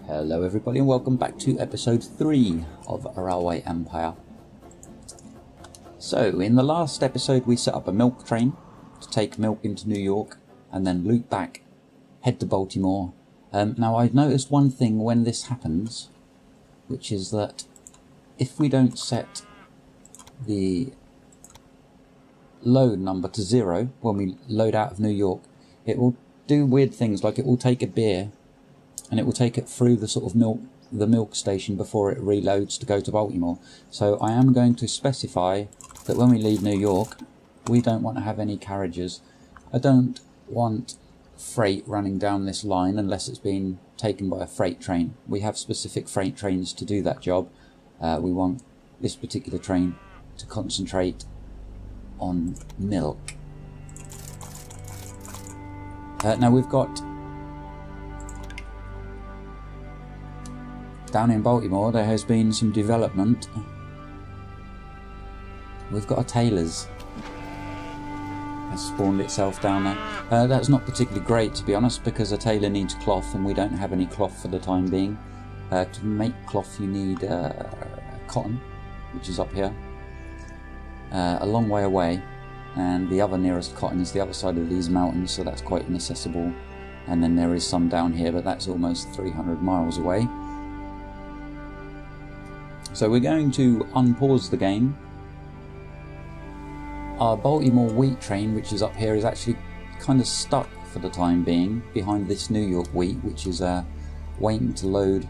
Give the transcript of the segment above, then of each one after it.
Hello everybody and welcome back to episode 3 of Railway Empire. So, in the last episode we set up a milk train to take milk into New York and then loop back, head to Baltimore. Now I've noticed one thing when this happens, which is that if we don't set the load number to 0 when we load out of New York, it will do weird things, like it will take a beer and it will take it through the sort of milk station before it reloads to go to Baltimore. So I am going to specify that when we leave New York, we don't want to have any carriages. I don't want freight running down this line unless it's been taken by a freight train. We have specific freight trains to do that job. We want this particular train to concentrate on milk. Now we've got down in Baltimore, there has been some development. We've got a tailor's has spawned itself down there. That's not particularly great, to be honest, because a tailor needs cloth and we don't have any cloth for the time being. To make cloth you need cotton, which is up here, a long way away, and the other nearest cotton is the other side of these mountains, so that's quite inaccessible. And then there is some down here, but that's almost 300 miles away. So we're going to unpause the game. Our Baltimore wheat train, which is up here, is actually kind of stuck for the time being behind this New York wheat, which is waiting to load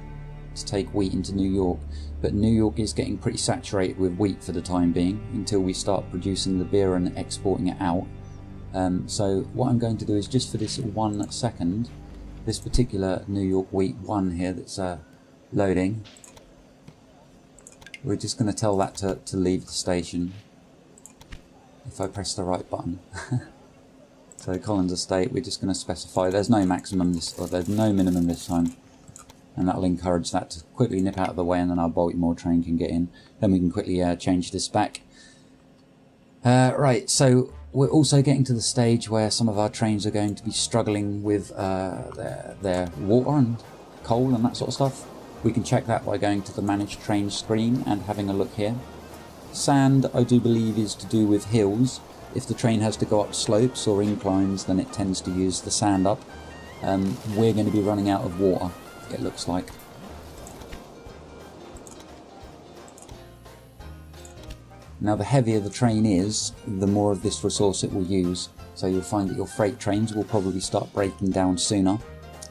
to take wheat into New York. But New York is getting pretty saturated with wheat for the time being until we start producing the beer and exporting it out. So what I'm going to do is, just for this 1 second, this particular New York wheat 1 here that's loading, we're just going to tell that to leave the station if I press the right button. So Collins Estate, we're just going to specify there's no maximum or there's no minimum this time, and that'll encourage that to quickly nip out of the way, and then our Baltimore train can get in. Then we can quickly change this back. Right, so we're also getting to the stage where some of our trains are going to be struggling with their water and coal and that sort of stuff. We can check that by going to the Manage Train screen and having a look here. Sand, I do believe, is to do with hills. If the train has to go up slopes or inclines, then it tends to use the sand up. We're going to be running out of water, it looks like. Now the heavier the train is, the more of this resource it will use. So you'll find that your freight trains will probably start breaking down sooner.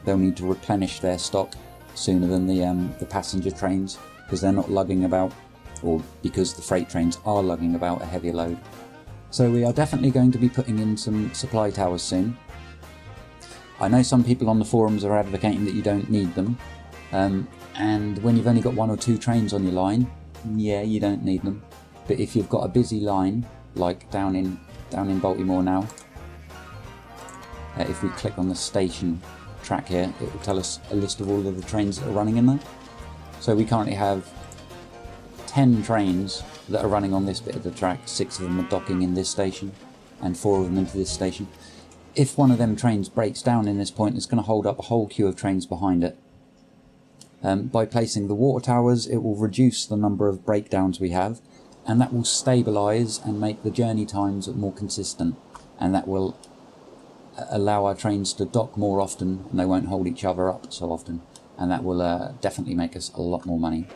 They'll need to replenish their stock sooner than the passenger trains, because they're not lugging about, or because the freight trains are lugging about a heavier load. So we are definitely going to be putting in some supply towers soon. I know some people on the forums are advocating that you don't need them, and when you've only got 1 or 2 trains on your line, yeah, you don't need them. But if you've got a busy line, like down in Baltimore now, if we click on the station track here, it will tell us a list of all of the trains that are running in there. So we currently have 10 trains that are running on this bit of the track. 6 of them are docking in this station and 4 of them into this station. If one of them trains breaks down in this point, it's going to hold up a whole queue of trains behind it. By placing the water towers, it will reduce the number of breakdowns we have, and that will stabilise and make the journey times more consistent, and that will allow our trains to dock more often, and they won't hold each other up so often, and that will definitely make us a lot more money.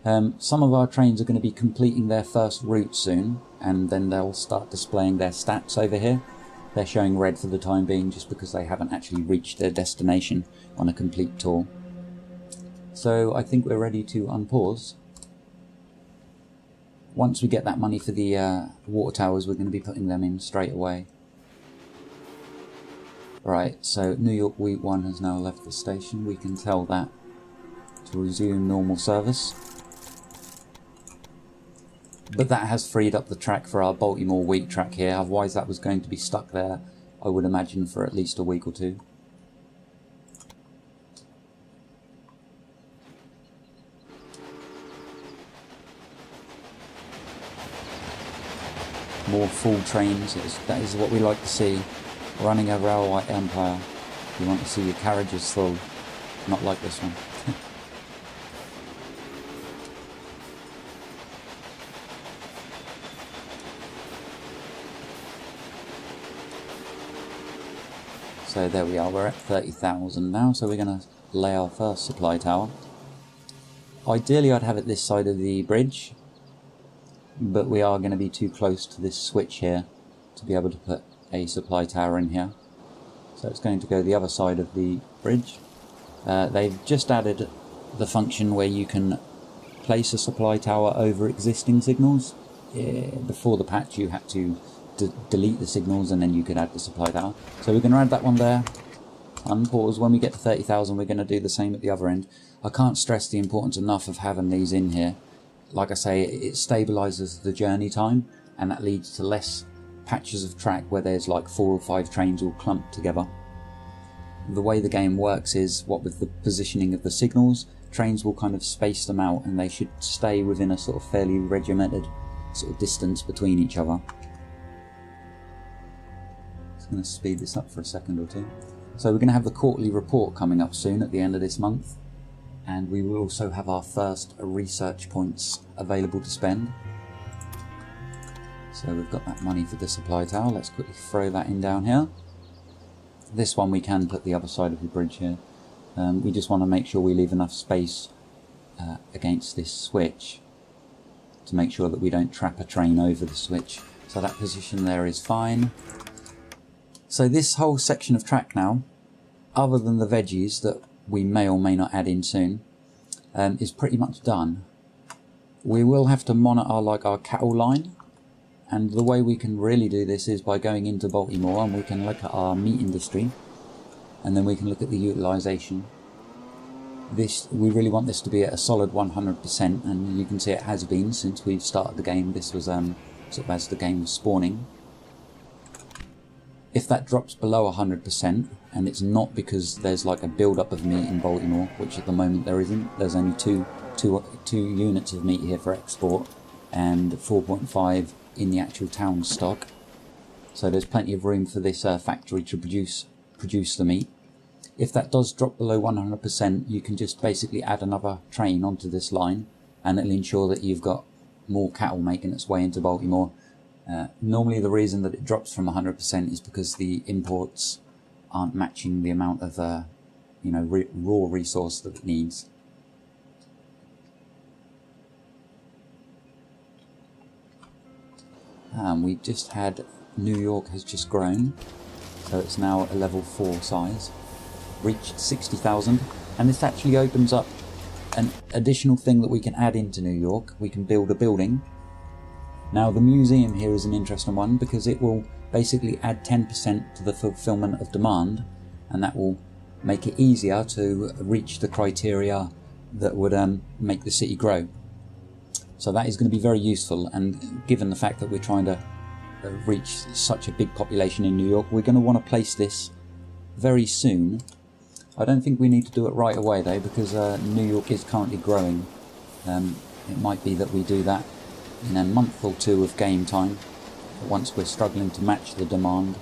Some of our trains are going to be completing their first route soon, and then they'll start displaying their stats over here. They're showing red for the time being just because they haven't actually reached their destination on a complete tour. So I think we're ready to unpause. Once we get that money for the water towers, we're going to be putting them in straight away. Right, so New York Wheat 1 has now left the station. We can tell that to resume normal service. But that has freed up the track for our Baltimore wheat track here, otherwise that was going to be stuck there, I would imagine, for at least a week or 2. More full trains, that is what we like to see. Running a railway empire, you want to see your carriages full. Not like this one. So there we are, we're at 30,000 now, so we're going to lay our first supply tower. Ideally I'd have it this side of the bridge, but we are going to be too close to this switch here to be able to put a supply tower in here. So it's going to go the other side of the bridge. They've just added the function where you can place a supply tower over existing signals. Before the patch you had to delete the signals and then you could add the supply tower. So we're going to add that one there. Unpause. When we get to 30,000 we're going to do the same at the other end. I can't stress the importance enough of having these in here. Like I say, it stabilises the journey time, and that leads to less patches of track where there's like 4 or 5 trains all clumped together. The way the game works is, what with the positioning of the signals, trains will kind of space them out and they should stay within a sort of fairly regimented sort of distance between each other. Just going to speed this up for a second or two. So we're going to have the quarterly report coming up soon at the end of this month, and we will also have our first research points available to spend. So we've got that money for the supply tower. Let's quickly throw that in down here. This one we can put the other side of the bridge here. We just want to make sure we leave enough space against this switch to make sure that we don't trap a train over the switch. So that position there is fine. So this whole section of track now, other than the veggies that we may or may not add in soon, is pretty much done. We will have to monitor like our cattle line, and the way we can really do this is by going into Baltimore and we can look at our meat industry, and then we can look at the utilisation. We really want this to be at a solid 100%, and you can see it has been since we've started the game. This was sort of as the game was spawning. If that drops below 100%, and it's not because there's like a build-up of meat in Baltimore, which at the moment there isn't. There's only two units of meat here for export, and 4.5 in the actual town stock. So there's plenty of room for this factory to produce the meat. If that does drop below 100%, you can just basically add another train onto this line, and it'll ensure that you've got more cattle making its way into Baltimore. Normally the reason that it drops from 100% is because the imports aren't matching the amount of raw resource that it needs. We just had New York has just grown, so it's now a level 4 size, reached 60,000, and this actually opens up an additional thing that we can add into New York. We can build a building. Now the museum here is an interesting one because it will basically add 10% to the fulfillment of demand, and that will make it easier to reach the criteria that would make the city grow. So that is going to be very useful, and given the fact that we're trying to reach such a big population in New York, we're going to want to place this very soon. I don't think we need to do it right away though, because New York is currently growing. It might be that we do that in a month or two of game time. Once we're struggling to match the demand,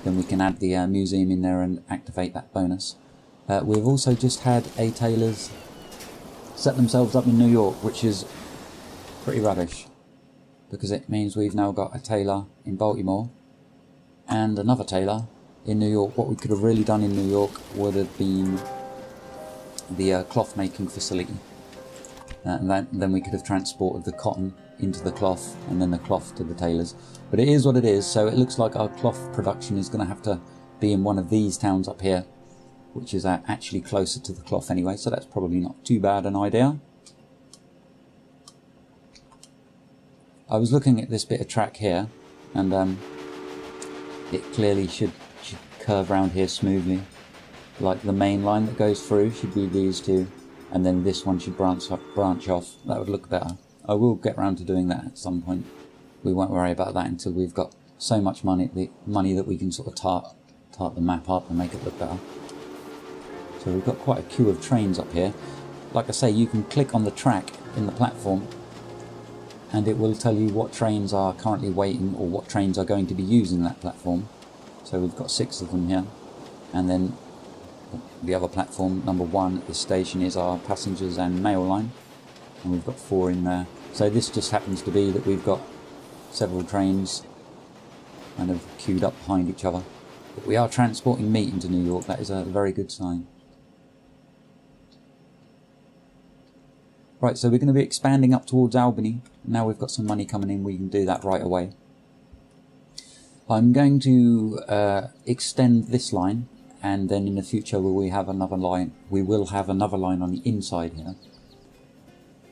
then we can add the museum in there and activate that bonus. We've also just had a tailors set themselves up in New York, which is pretty rubbish, because it means we've now got a tailor in Baltimore and another tailor in New York. What we could have really done in New York would have been the cloth making facility, and then we could have transported the cotton into the cloth and then the cloth to the tailors. But it is what it is, so it looks like our cloth production is going to have to be in one of these towns up here, which is actually closer to the cloth anyway, so that's probably not too bad an idea. I was looking at this bit of track here, and it clearly should curve around here smoothly. Like the main line that goes through should be these two, and then this one should branch off. That would look better. I will get around to doing that at some point. We won't worry about that until we've got so much money that we can sort of tart the map up and make it look better. So we've got quite a queue of trains up here. Like I say, you can click on the track in the platform and it will tell you what trains are currently waiting or what trains are going to be using that platform. So we've got 6 of them here, and then The other platform, number 1 at this station, is our passengers and mail line, and we've got 4 in there. So this just happens to be that we've got several trains kind of queued up behind each other. But we are transporting meat into New York. That is a very good sign. Right, so we're going to be expanding up towards Albany. Now we've got some money coming in, we can do that right away. I'm going to extend this line, and then in the future we will have another line. We will have another line on the inside here.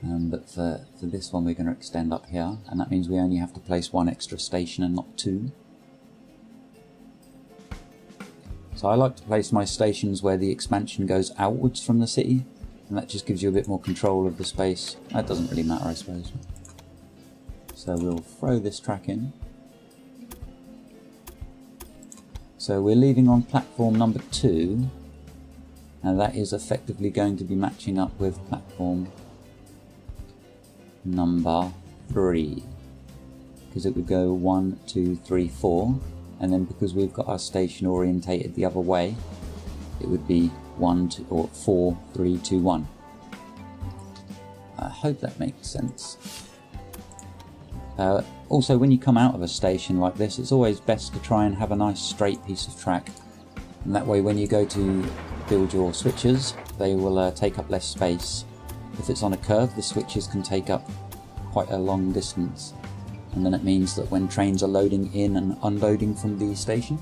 But for this one we're going to extend up here, and that means we only have to place 1 extra station and not 2. So I like to place my stations where the expansion goes outwards from the city, and that just gives you a bit more control of the space. That doesn't really matter, I suppose. So we'll throw this track in. So we're leaving on platform number 2, and that is effectively going to be matching up with platform number 3, because it would go 1, 2, 3, 4, and then because we've got our station orientated the other way, it would be 1, 2, or 4, 3, 2, 1. I hope that makes sense. Also, when you come out of a station like this, it's always best to try and have a nice straight piece of track, and that way when you go to build your switches, they will take up less space. If it's on a curve, the switches can take up quite a long distance, and then it means that when trains are loading in and unloading from the station,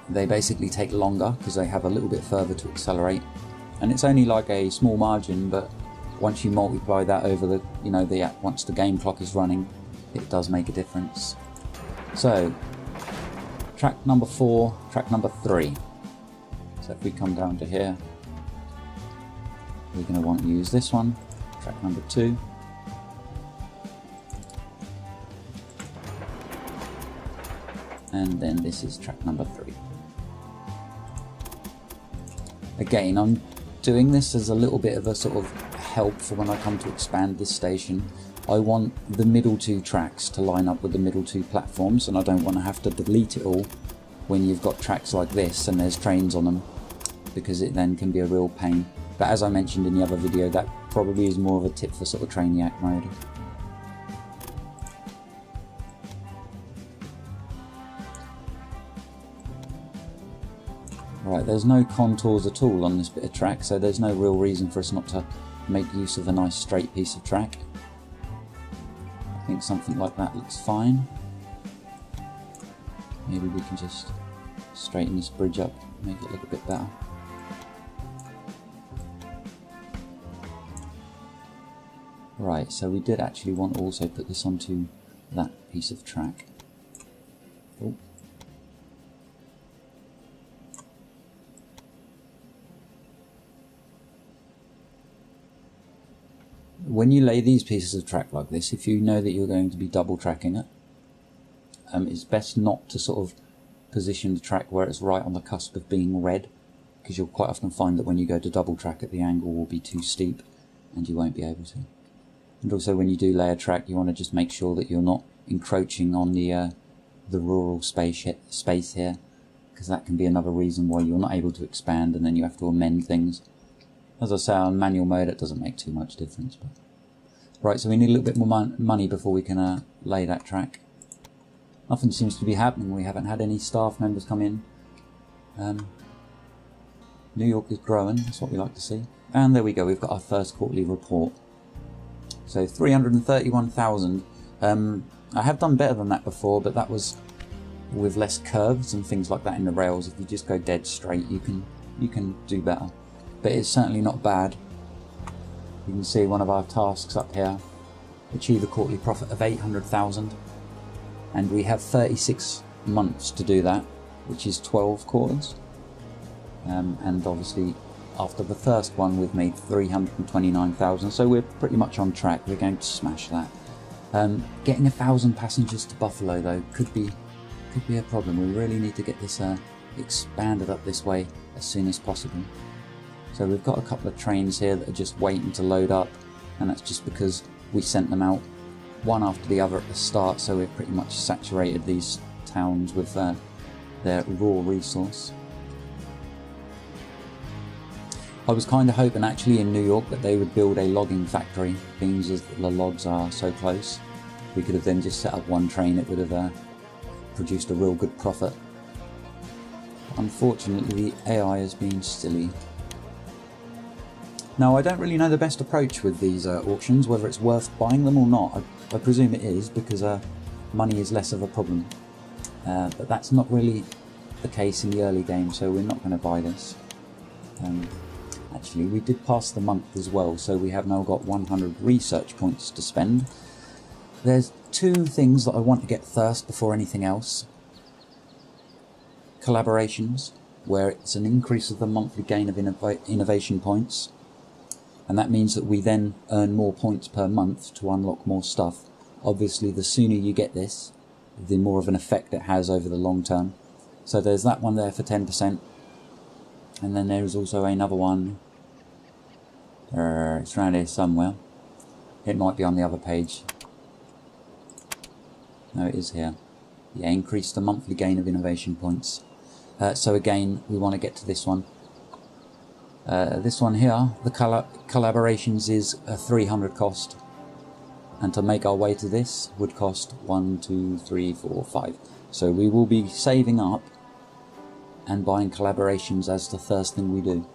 they basically take longer because they have a little bit further to accelerate. And it's only like a small margin, but once you multiply that over the, once the game clock is running, it does make a difference. So, track number 4, track number 3. So if we come down to here, we're going to want to use this one, track number 2. And then this is track number 3. Again, I'm doing this as a little bit of a sort of help for when I come to expand this station. I want the middle 2 tracks to line up with the middle 2 platforms, and I don't want to have to delete it all when you've got tracks like this and there's trains on them, because it then can be a real pain. But as I mentioned in the other video, that probably is more of a tip for sort of Trainiac mode. Right, there's no contours at all on this bit of track, so there's no real reason for us not to make use of a nice straight piece of track. I think something like that looks fine. Maybe we can just straighten this bridge up, make it look a bit better. Right, so we did actually want to also put this onto that piece of track. Oh. When you lay these pieces of track like this, if you know that you're going to be double tracking it, it's best not to sort of position the track where it's right on the cusp of being red, because you'll quite often find that when you go to double track it, the angle will be too steep and you won't be able to. And also when you do lay a track, you want to just make sure that you're not encroaching on the rural space here, because that can be another reason why you're not able to expand and then you have to amend things. As I say, on manual mode it doesn't make too much difference. But right, so we need a little bit more money before we can lay that track. Nothing seems to be happening. We haven't had any staff members come in. New York is growing, that's what we like to see. And there we go, we've got our first quarterly report. So 331,000. I have done better than that before, but that was with less curves and things like that in the rails. If you just go dead straight, you can do better. But it's certainly not bad. You can see one of our tasks up here, achieve a quarterly profit of 800,000, and we have 36 months to do that, which is 12 quarters. And obviously after the first one we've made 329,000, so we're pretty much on track. We're going to smash that. Getting 1,000 passengers to Buffalo though could be a problem. We really need to get this expanded up this way as soon as possible. So we've got a couple of trains here that are just waiting to load up, and that's just because we sent them out one after the other at the start, so we've pretty much saturated these towns with their raw resource. I was kind of hoping actually in New York that they would build a logging factory, being as the logs are so close. We could have then just set up one train, it would have produced a real good profit. Unfortunately, the AI has been silly. Now, I don't really know the best approach with these auctions, whether it's worth buying them or not. I presume it is, because money is less of a problem. But that's not really the case in the early game, so we're not going to buy this. Actually, we did pass the month as well, so we have now got 100 research points to spend. There's two things that I want to get first before anything else. Collaborations, where it's an increase of the monthly gain of innovation points. And that means that we then earn more points per month to unlock more stuff. Obviously, the sooner you get this, the more of an effect it has over the long term. So there's that one there for 10%. And then there's also another one. It's around here somewhere. It might be on the other page. No, it is here. Yeah, increase the monthly gain of innovation points. So again, we want to get to this one. This one here, the collaborations is a 300 cost. And to make our way to this would cost 1, 2, 3, 4, 5. So we will be saving up and buying collaborations as the first thing we do.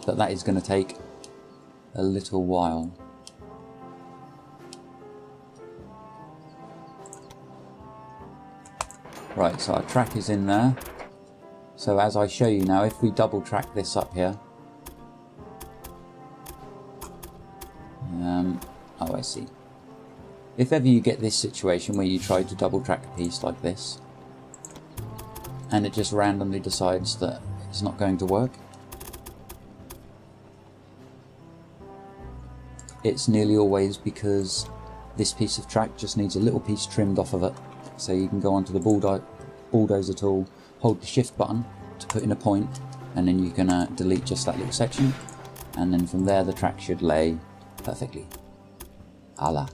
But that is going to take a little while. Right, so our track is in there. So as I show you now, if we double track this up here. Oh, I see. If ever you get this situation where you try to double track a piece like this, and it just randomly decides that it's not going to work, it's nearly always because this piece of track just needs a little piece trimmed off of it. So you can go onto the bulldozer tool, hold the shift button to put in a point, and then you can delete just that little section, and then from there the track should lay perfectly. Voila.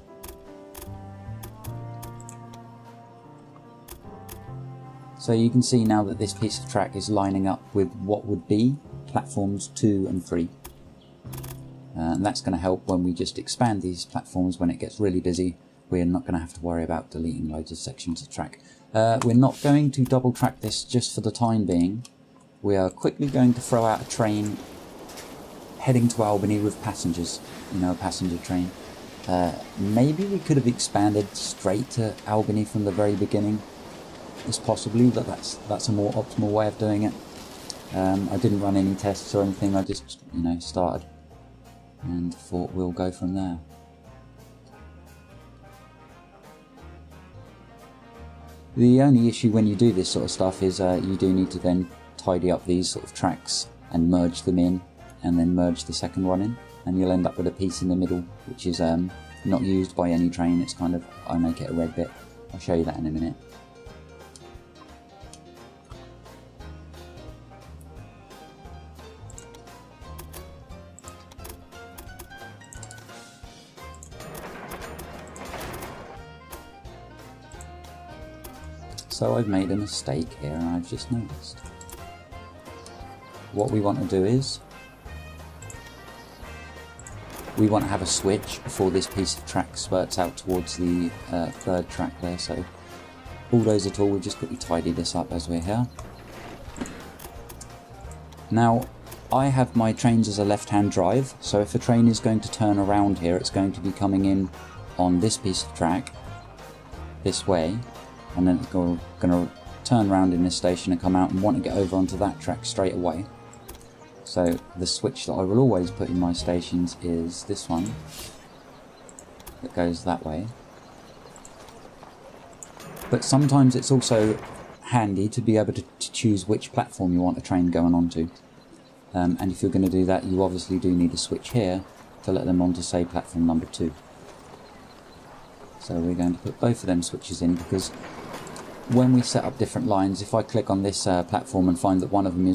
So you can see now that this piece of track is lining up with what would be platforms 2 and 3. And that's going to help when we just expand these platforms when it gets really busy. We're not going to have to worry about deleting loads of sections of track. We're not going to double track this just for the time being. We are quickly going to throw out a train heading to Albany with passengers, you know, a passenger train. Maybe we could have expanded straight to Albany from the very beginning. It's possibly that that's a more optimal way of doing it. I didn't run any tests or anything, I just, you know, started and thought we'll go from there. The only issue when you do this sort of stuff is you do need to then tidy up these sort of tracks and merge them in, and then merge the second one in, and you'll end up with a piece in the middle which is not used by any train. It's kind of, I make it a red bit. I'll show you that in a minute. So I've made a mistake here and I've just noticed. What we want to do is, we want to have a switch before this piece of track spurts out towards the third track there. So bulldozer tool, we'll just quickly tidy this up as we're here. Now I have my trains as a left-hand drive, so if a train is going to turn around here, it's going to be coming in on this piece of track this way, and then it's going to turn around in this station and come out and want to get over onto that track straight away. So the switch that I will always put in my stations is this one that goes that way. But sometimes it's also handy to be able to choose which platform you want a train going onto. And if you're going to do that, you obviously do need a switch here to let them onto, say, platform number 2. So we're going to put both of them switches in, because when we set up different lines, if I click on this platform and find that one of them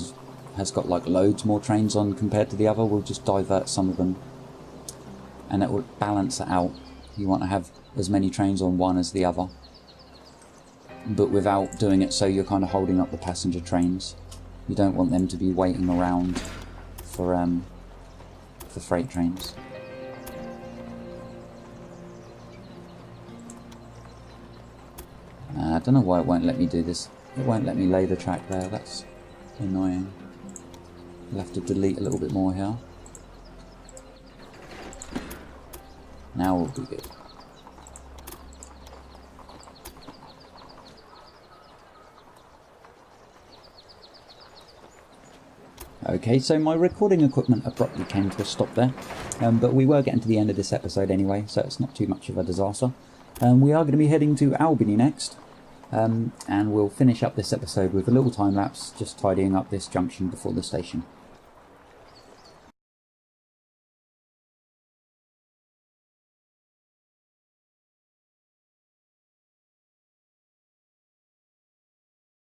has got like loads more trains on compared to the other, we'll just divert some of them and it will balance it out. You want to have as many trains on one as the other, but without doing it so you're kind of holding up the passenger trains. You don't want them to be waiting around for freight trains. I don't know why it won't let me do this. It won't let me lay the track there. That's annoying. I'll have to delete a little bit more here. Now we'll be good. Okay, so my recording equipment abruptly came to a stop there, but we were getting to the end of this episode anyway, so it's not too much of a disaster. We are going to be heading to Albany next, and we'll finish up this episode with a little time lapse, just tidying up this junction before the station.